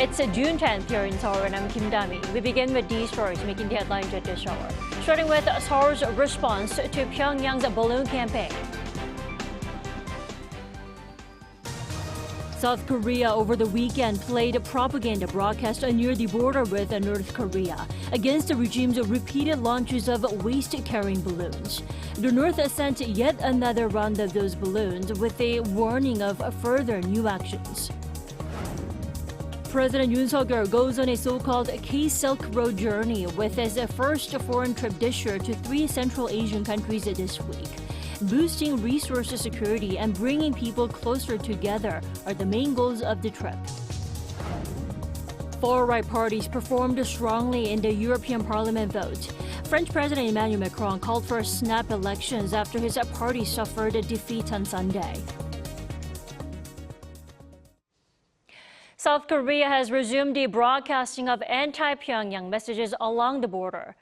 It's June 10th here in Seoul, and I'm Kim Dami. We begin with these stories making the headlines at this hour. Starting with Seoul's response to Pyongyang's balloon campaign. South Korea over the weekend played a propaganda broadcast near the border with North Korea against the regime's repeated launches of waste-carrying balloons. The North sent yet another round of those balloons with a warning of further new actions. President Yoon goes on a so-called K-Silk Road journey with his first foreign trip this year to 3 Central Asian countries this week. Boosting resource security and bringing people closer together are the main goals of the trip. Far-right parties performed strongly in the European Parliament vote. French President Emmanuel Macron called for snap elections after his party suffered a defeat on Sunday. South Korea has resumed the broadcasting of anti-Pyongyang messages along the border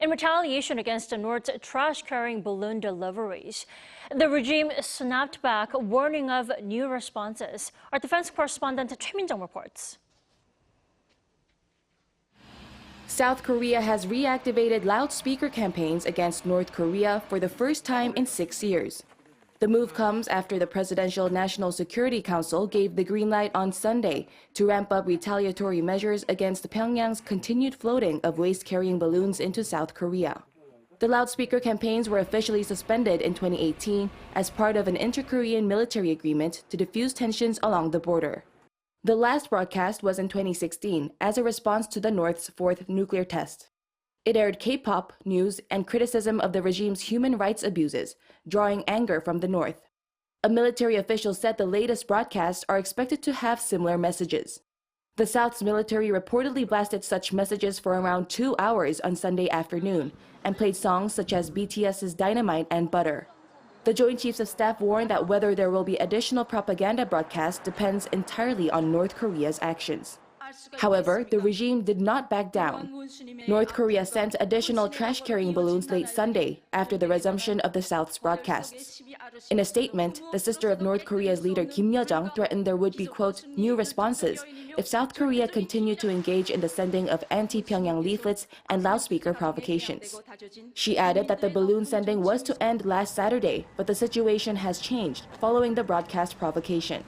in retaliation against the North's trash-carrying balloon deliveries. The regime snapped back, warning of new responses. Our defense correspondent Choi Min-jung reports. South Korea has reactivated loudspeaker campaigns against North Korea for the first time in 6 years. The move comes after the Presidential National Security Council gave the green light on Sunday to ramp up retaliatory measures against Pyongyang's continued floating of waste-carrying balloons into South Korea. The loudspeaker campaigns were officially suspended in 2018 as part of an inter-Korean military agreement to defuse tensions along the border. The last broadcast was in 2016 as a response to the North's 4th nuclear test. It aired K-pop, news, and criticism of the regime's human rights abuses, drawing anger from the North. A military official said the latest broadcasts are expected to have similar messages. The South's military reportedly blasted such messages for around 2 hours on Sunday afternoon and played songs such as BTS's Dynamite and Butter. The Joint Chiefs of Staff warned that whether there will be additional propaganda broadcasts depends entirely on North Korea's actions. However, the regime did not back down. North Korea sent additional trash-carrying balloons late Sunday after the resumption of the South's broadcasts. In a statement, the sister of North Korea's leader Kim Yo-jong threatened there would be, quote, new responses if South Korea continued to engage in the sending of anti-Pyongyang leaflets and loudspeaker provocations. She added that the balloon sending was to end last Saturday, but the situation has changed following the broadcast provocation.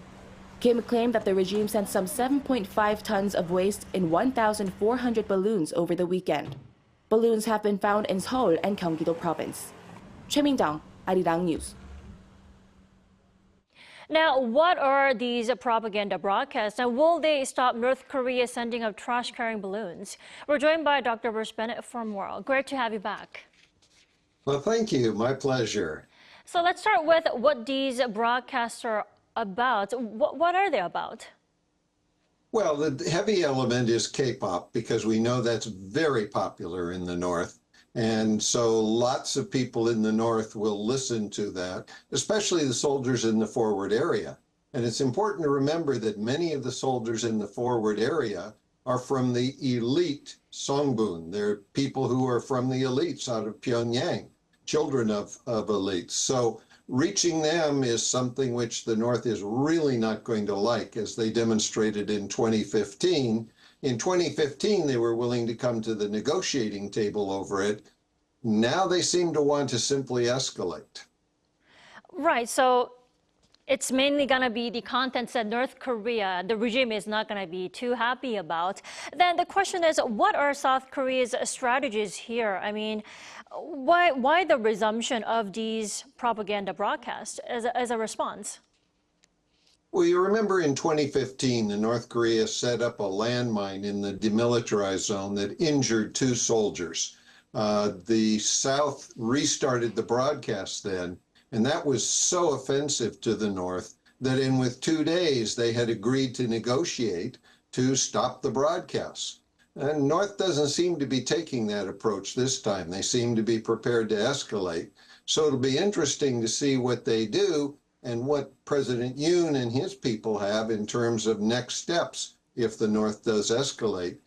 Kim claimed that the regime sent some 7.5 tons of waste in 1,400 balloons over the weekend. Balloons have been found in Seoul and Gyeonggi-do province. Choi Min-jung, Arirang News. Now, what are these propaganda broadcasts, and will they stop North Korea sending of trash-carrying balloons? We're joined by Dr. Bruce Bennett for more. Great to have you back. Well, thank you. My pleasure. So let's start with what these broadcasts are about. What are they about? Well, the heavy element is K-pop because we know that's very popular in the North. And so lots of people in the North will listen to that, especially the soldiers in the forward area. And it's important to remember that many of the soldiers in the forward area are from the elite Songbun. They're people who are from the elites out of Pyongyang, children of elites. So reaching them is something which the North is really not going to like, as they demonstrated in 2015. In 2015, they were willing to come to the negotiating table over it. Now they seem to want to simply escalate. Right, so it's mainly going to be the contents that North Korea, the regime, is not going to be too happy about. Then the question is, what are South Korea's strategies here? I mean, why the resumption of these propaganda broadcasts as a response? Well, you remember in 2015, the North Korea set up a landmine in the demilitarized zone that injured 2 soldiers. The South restarted the broadcast then, and that was so offensive to the North that with 2 days, they had agreed to negotiate to stop the broadcasts. And North doesn't seem to be taking that approach this time. They seem to be prepared to escalate. So it'll be interesting to see what they do and what President Yoon and his people have in terms of next steps if the North does escalate.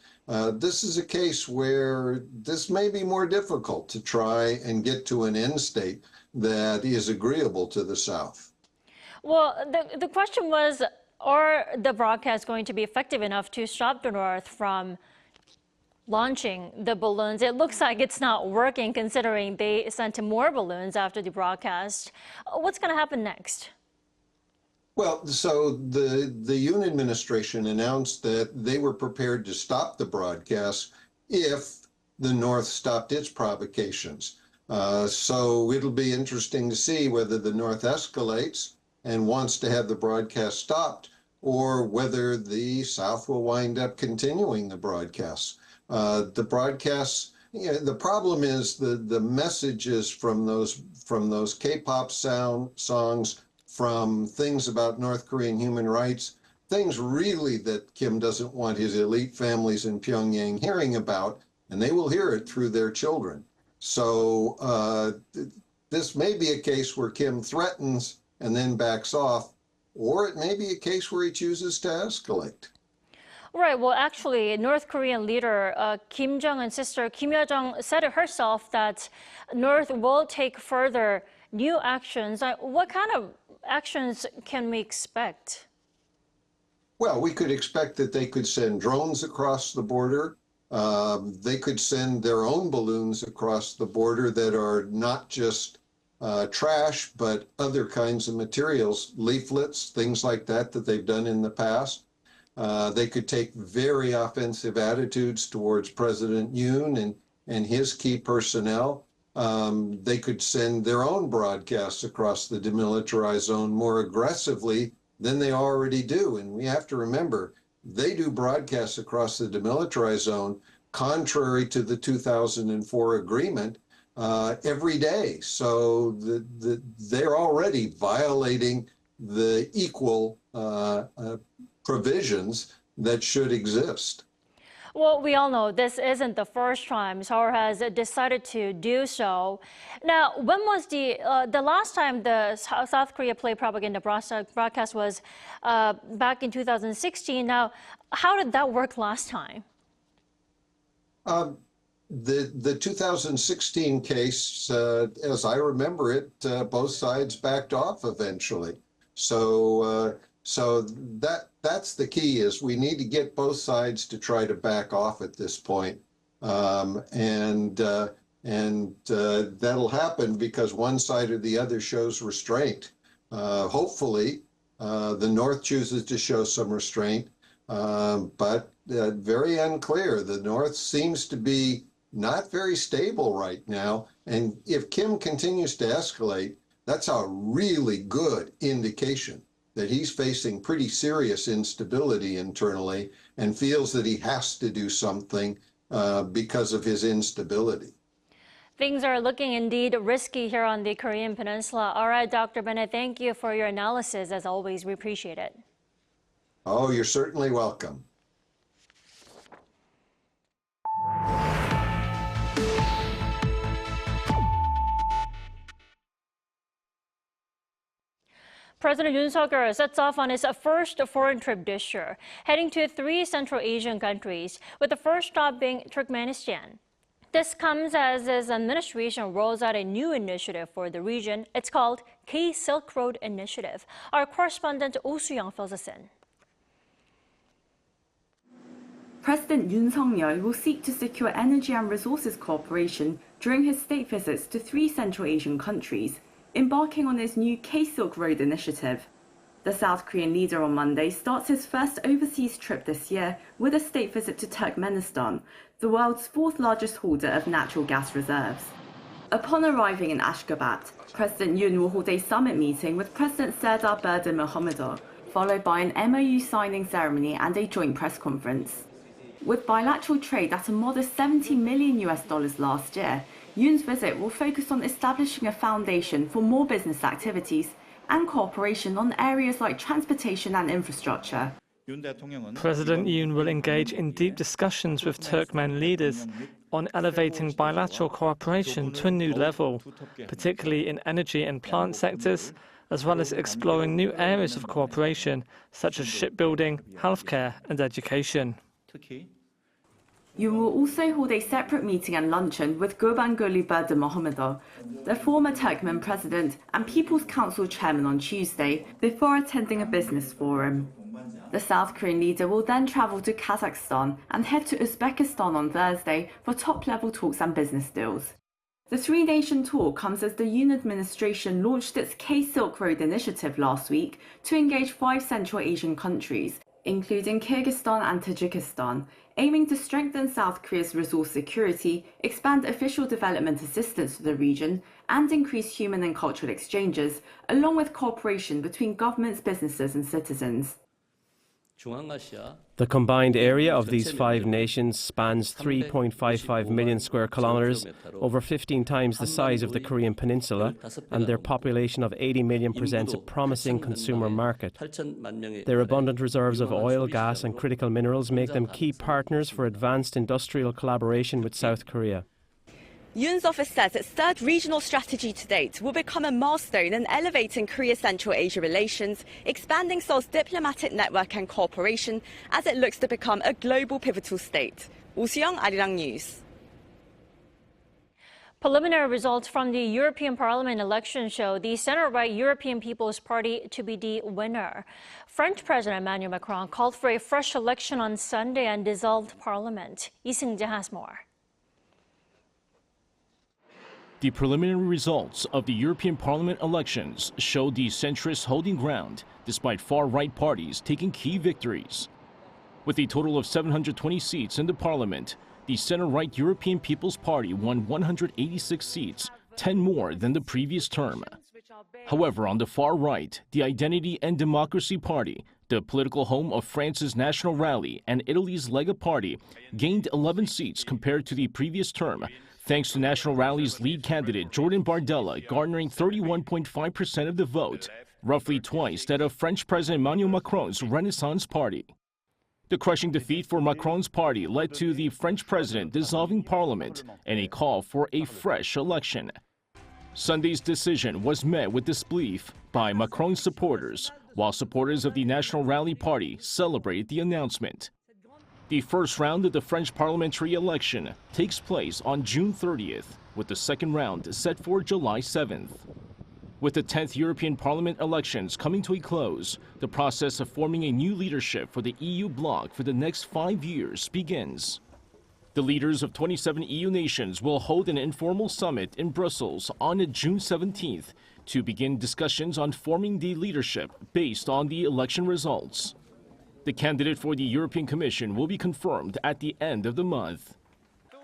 This is a case where this may be more difficult to try and get to an end state that is agreeable to the South. Well, the question was, Are the broadcasts going to be effective enough to stop the North from launching the balloons? It looks like it's not working considering they sent more balloons after the broadcast. What's going to happen next? Well, so the Yoon administration announced that they were prepared to stop the broadcast if the North stopped its provocations. So it'll be interesting to see whether the North escalates and wants to have the broadcast stopped, or whether the South will wind up continuing the broadcasts. The broadcasts, the problem is the messages from those K-pop songs, from things about North Korean human rights, things really that Kim doesn't want his elite families in Pyongyang hearing about, and they will hear it through their children. So this may be a case where Kim threatens and then backs off, or it may be a case where he chooses to escalate. Right. Well, actually, North Korean leader Kim Jong-un's sister Kim Yo-jong said it herself that North will take further new actions. What kind of actions can we expect? Well, we could expect that they could send drones across the border. They could send their own balloons across the border that are not just trash, but other kinds of materials, leaflets, things like that they've done in the past. They could take very offensive attitudes towards President Yoon and his key personnel. They could send their own broadcasts across the demilitarized zone more aggressively than they already do. And we have to remember, they do broadcasts across the demilitarized zone contrary to the 2004 agreement every day. So they're already violating the equal provisions that should exist. Well, we all know this isn't the first time Seoul has decided to do so. Now, when was the last time the South Korea played propaganda broadcast was back in 2016. Now, how did that work last time? The 2016 case, as I remember it, both sides backed off eventually. So that's the key, is we need to get both sides to try to back off at this point. And that'll happen because one side or the other shows restraint. Hopefully, the North chooses to show some restraint, but very unclear. The North seems to be not very stable right now. And if Kim continues to escalate, that's a really good indication that he's facing pretty serious instability internally and feels that he has to do something because of his instability. Things are looking indeed risky here on the Korean Peninsula. All right, Dr. Bennett, thank you for your analysis. As always, we appreciate it. Oh, you're certainly welcome. President Yoon Suk-yeol sets off on his first foreign trip this year, heading to 3 Central Asian countries, with the first stop being Turkmenistan. This comes as his administration rolls out a new initiative for the region. It's called K-Silk Road Initiative. Our correspondent Oh Soo-young fills us in. President Yoon Suk-yeol will seek to secure energy and resources cooperation during his state visits to 3 Central Asian countries, embarking on his new K-Silk Road initiative. The South Korean leader on Monday starts his first overseas trip this year with a state visit to Turkmenistan, the world's 4th largest holder of natural gas reserves. Upon arriving in Ashgabat, President Yoon will hold a summit meeting with President Serdar Berdimuhamedov, followed by an MOU signing ceremony and a joint press conference. With bilateral trade at a modest $70 million last year, Yoon's visit will focus on establishing a foundation for more business activities and cooperation on areas like transportation and infrastructure. President Yoon will engage in deep discussions with Turkmen leaders on elevating bilateral cooperation to a new level, particularly in energy and plant sectors, as well as exploring new areas of cooperation such as shipbuilding, healthcare and education. Yoon will also hold a separate meeting and luncheon with Gurbanguly Berdimuhamedov, the former Turkmen president and People's Council chairman, on Tuesday, before attending a business forum. The South Korean leader will then travel to Kazakhstan and head to Uzbekistan on Thursday for top-level talks and business deals. The three-nation tour comes as the Yoon administration launched its K-Silk Road initiative last week to engage 5 Central Asian countries, including Kyrgyzstan and Tajikistan, aiming to strengthen South Korea's resource security, expand official development assistance to the region, and increase human and cultural exchanges, along with cooperation between governments, businesses, and citizens. The combined area of these 5 nations spans 3.55 million square kilometers, over 15 times the size of the Korean peninsula, and their population of 80 million presents a promising consumer market. Their abundant reserves of oil, gas, and critical minerals make them key partners for advanced industrial collaboration with South Korea. Yoon's office says its third regional strategy to date will become a milestone in elevating Korea-Central Asia relations, expanding Seoul's diplomatic network and cooperation as it looks to become a global pivotal state. Oh Soo-young, Arirang News. Preliminary results from the European Parliament election show the center-right European People's Party to be the winner. French President Emmanuel Macron called for a fresh election on Sunday and dissolved parliament. Lee Sang-hyeok has more. The preliminary results of the European Parliament elections showed the centrists holding ground despite far-right parties taking key victories. With a total of 720 seats in the parliament, the center-right European People's Party won 186 seats, 10 more than the previous term. However, on the far right, the Identity and Democracy Party, the political home of France's National Rally and Italy's Lega Party, gained 11 seats compared to the previous term, thanks to National Rally's lead candidate Jordan Bardella garnering 31.5% of the vote, roughly twice that of French President Emmanuel Macron's Renaissance Party. The crushing defeat for Macron's party led to the French president dissolving parliament and a call for a fresh election. Sunday's decision was met with disbelief by Macron's supporters, while supporters of the National Rally Party celebrated the announcement. The first round of the French parliamentary election takes place on June 30th, with the second round set for July 7th. With the 10th European Parliament elections coming to a close, the process of forming a new leadership for the EU bloc for the next 5 years begins. The leaders of 27 EU nations will hold an informal summit in Brussels on June 17th to begin discussions on forming the leadership based on the election results. The candidate for the European Commission will be confirmed at the end of the month.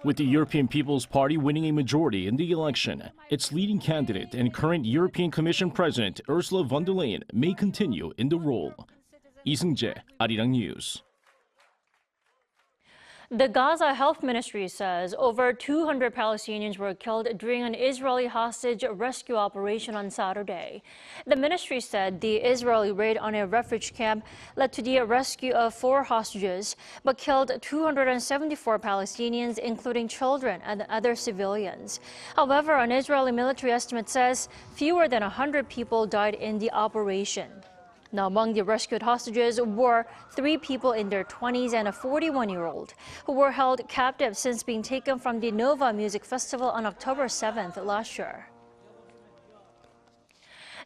With the European People's Party winning a majority in the election, its leading candidate and current European Commission President Ursula von der Leyen may continue in the role. Lee Sang-hyeok, Arirang News. The Gaza Health Ministry says over 200 Palestinians were killed during an Israeli hostage rescue operation on Saturday. The ministry said the Israeli raid on a refugee camp led to the rescue of 4 hostages, but killed 274 Palestinians, including children and other civilians. However, an Israeli military estimate says fewer than 100 people died in the operation. Now, among the rescued hostages were 3 people in their 20s and a 41-year-old who were held captive since being taken from the Nova Music Festival on October 7th last year.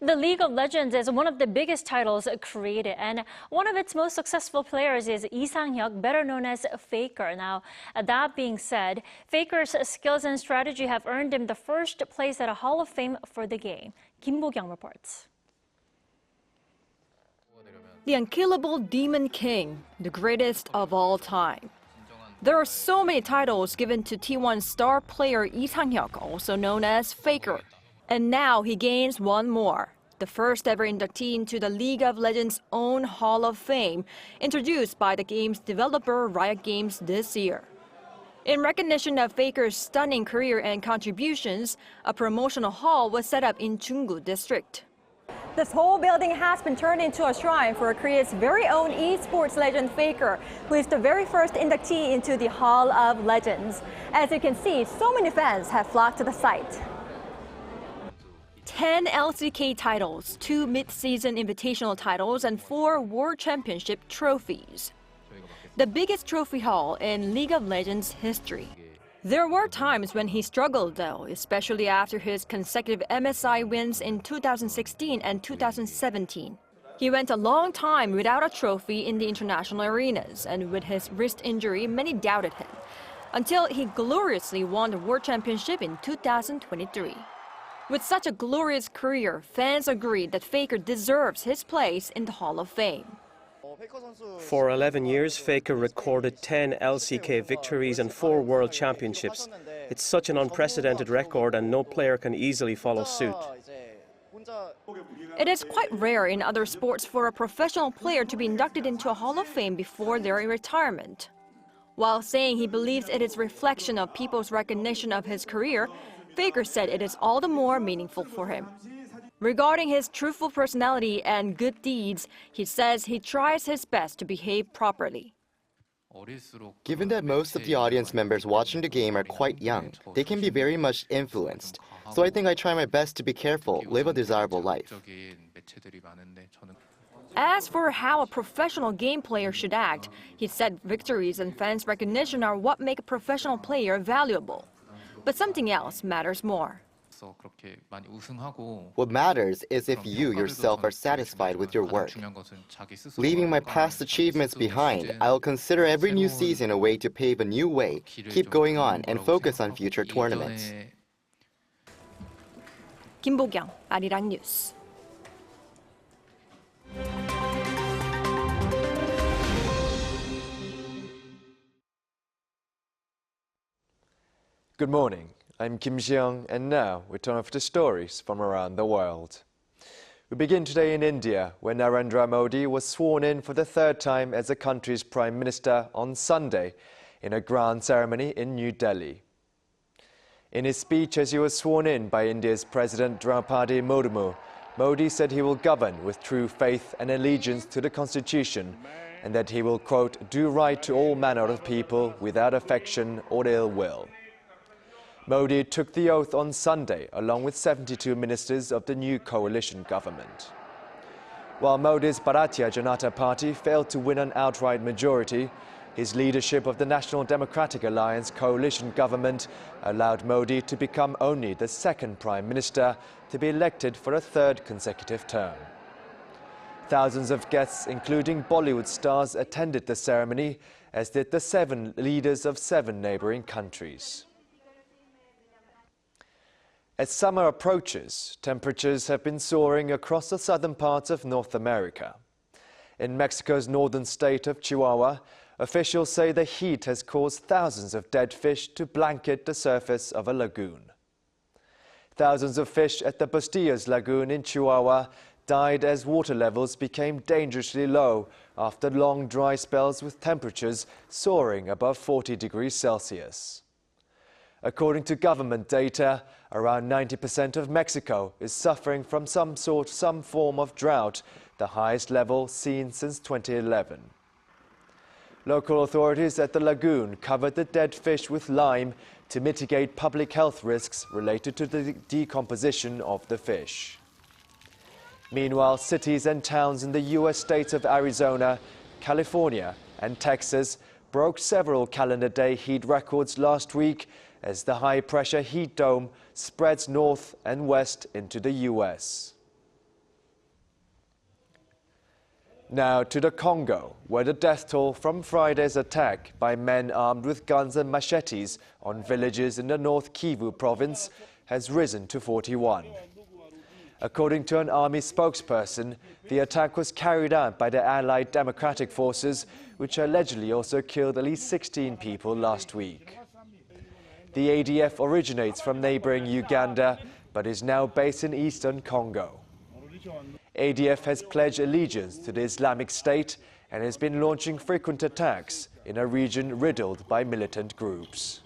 The League of Legends is one of the biggest titles created, and one of its most successful players is Lee Sang-hyeok, better known as Faker. Now, that being said, Faker's skills and strategy have earned him the first place at a Hall of Fame for the game. Kim Bo-kyung reports. The unkillable Demon King, the greatest of all time. There are so many titles given to T1 star player Lee Sang-hyeok, also known as Faker. And now he gains one more, the first ever inductee into the League of Legends' own Hall of Fame, introduced by the game's developer Riot Games this year. In recognition of Faker's stunning career and contributions, a promotional hall was set up in Junggu district. This whole building has been turned into a shrine for Korea's very own esports legend Faker, who is the very first inductee into the Hall of Legends. As you can see, so many fans have flocked to the site. 10 LCK titles, 2 mid-season invitational titles, and 4 World Championship trophies. The biggest trophy haul in League of Legends history. There were times when he struggled, though, especially after his consecutive MSI wins in 2016 and 2017. He went a long time without a trophy in the international arenas, and with his wrist injury, many doubted him, until he gloriously won the World Championship in 2023. With such a glorious career, fans agreed that Faker deserves his place in the Hall of Fame. For 11 years, Faker recorded 10 LCK victories and 4 World Championships. It's such an unprecedented record and no player can easily follow suit. It is quite rare in other sports for a professional player to be inducted into a Hall of Fame before their retirement. While saying he believes it is a reflection of people's recognition of his career, Faker said it is all the more meaningful for him. Regarding his truthful personality and good deeds, he says he tries his best to behave properly. Given that most of the audience members watching the game are quite young, they can be very much influenced. So I think I try my best to be careful, live a desirable life. As for how a professional game player should act, he said victories and fans' recognition are what make a professional player valuable. But something else matters more. What matters is if you yourself are satisfied with your work. Leaving my past achievements behind, I'll consider every new season a way to pave a new way, keep going on, and focus on future tournaments. 김보경, 아리랑 뉴스. Good morning. I'm Kim Jeong, and now we turn off to stories from around the world. We begin today in India, where Narendra Modi was sworn in for the 3rd time as the country's Prime Minister on Sunday in a grand ceremony in New Delhi. In his speech as he was sworn in by India's President Draupadi Murmu, Modi said he will govern with true faith and allegiance to the Constitution, and that he will, quote, do right to all manner of people without affection or ill will. Modi took the oath on Sunday along with 72 ministers of the new coalition government. While Modi's Bharatiya Janata Party failed to win an outright majority, his leadership of the National Democratic Alliance coalition government allowed Modi to become only the 2nd Prime Minister to be elected for a 3rd consecutive term. Thousands of guests, including Bollywood stars, attended the ceremony, as did the 7 leaders of 7 neighboring countries. As summer approaches, temperatures have been soaring across the southern parts of North America. In Mexico's northern state of Chihuahua, officials say the heat has caused thousands of dead fish to blanket the surface of a lagoon. Thousands of fish at the Bustillas Lagoon in Chihuahua died as water levels became dangerously low after long dry spells with temperatures soaring above 40 degrees Celsius. According to government data, around 90% of Mexico is suffering from some form of drought, the highest level seen since 2011. Local authorities at the lagoon covered the dead fish with lime to mitigate public health risks related to the decomposition of the fish. Meanwhile, cities and towns in the U.S. states of Arizona, California, and Texas broke several calendar day heat records last week as the high-pressure heat dome spreads north and west into the U.S. Now to the Congo, where the death toll from Friday's attack by men armed with guns and machetes on villages in the North Kivu province has risen to 41. According to an army spokesperson, the attack was carried out by the Allied Democratic Forces, which allegedly also killed at least 16 people last week. The ADF originates from neighboring Uganda, but is now based in eastern Congo. ADF has pledged allegiance to the Islamic State and has been launching frequent attacks in a region riddled by militant groups.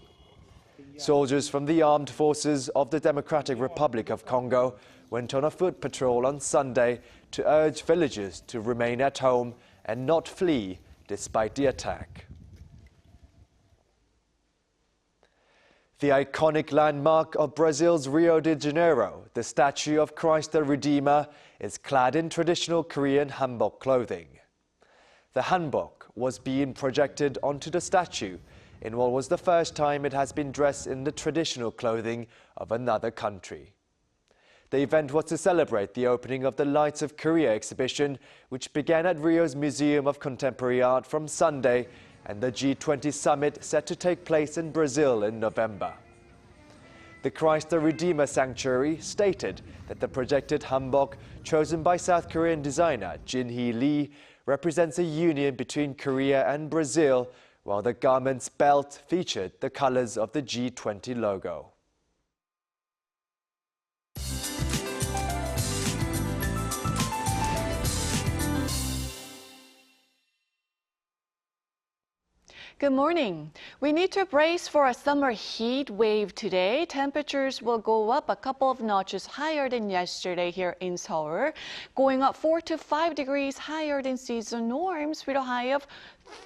Soldiers from the armed forces of the Democratic Republic of Congo went on a foot patrol on Sunday to urge villagers to remain at home and not flee despite the attack. The iconic landmark of Brazil's Rio de Janeiro, the statue of Christ the Redeemer, is clad in traditional Korean hanbok clothing. The hanbok was being projected onto the statue in what was the first time it has been dressed in the traditional clothing of another country. The event was to celebrate the opening of the Lights of Korea exhibition, which began at Rio's Museum of Contemporary Art from Sunday, and the G20 summit set to take place in Brazil in November. The Christ the Redeemer Sanctuary stated that the projected hanbok, chosen by South Korean designer Jin-hee Lee, represents a union between Korea and Brazil, while the garment's belt featured the colors of the G20 logo. Good morning. We need to brace for a summer heat wave today. Temperatures will go up a couple of notches higher than yesterday here in Seoul, going up 4 to 5 degrees higher than season norms with a high of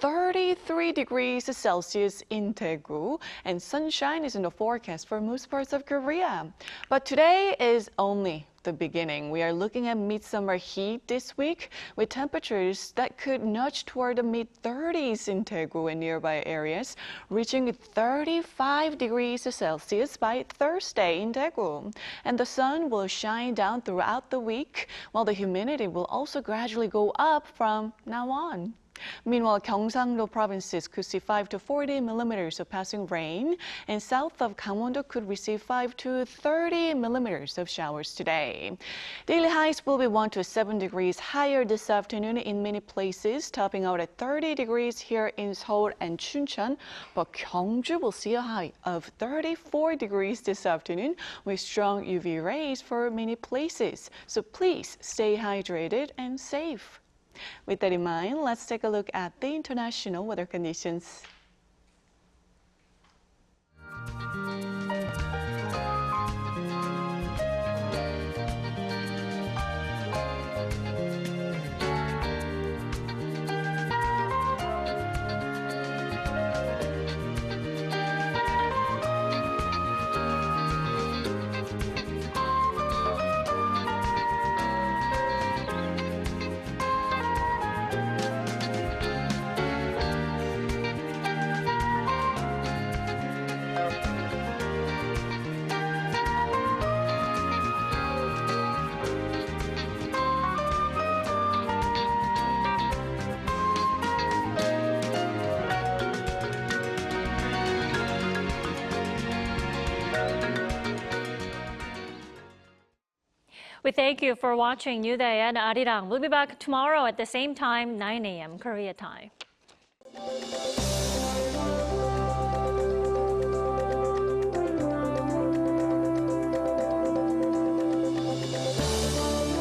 33 degrees Celsius in Daegu, and sunshine is in the forecast for most parts of Korea. But today is only the beginning. We are looking at midsummer heat this week with temperatures that could nudge toward the mid-30s in Daegu and nearby areas, reaching 35 degrees Celsius by Thursday in Daegu. And the sun will shine down throughout the week, while the humidity will also gradually go up from now on. Meanwhile, Gyeongsangdo provinces could see 5 to 40 millimeters of passing rain, and south of Gangwon-do could receive 5 to 30 millimeters of showers today. Daily highs will be 1 to 7 degrees higher this afternoon in many places, topping out at 30 degrees here in Seoul and Chuncheon. But Gyeongju will see a high of 34 degrees this afternoon with strong UV rays for many places. So please stay hydrated and safe. With that in mind, let's take a look at the international weather conditions. We thank you for watching New Day and Arirang. We'll be back tomorrow at the same time, 9 a.m. Korea time.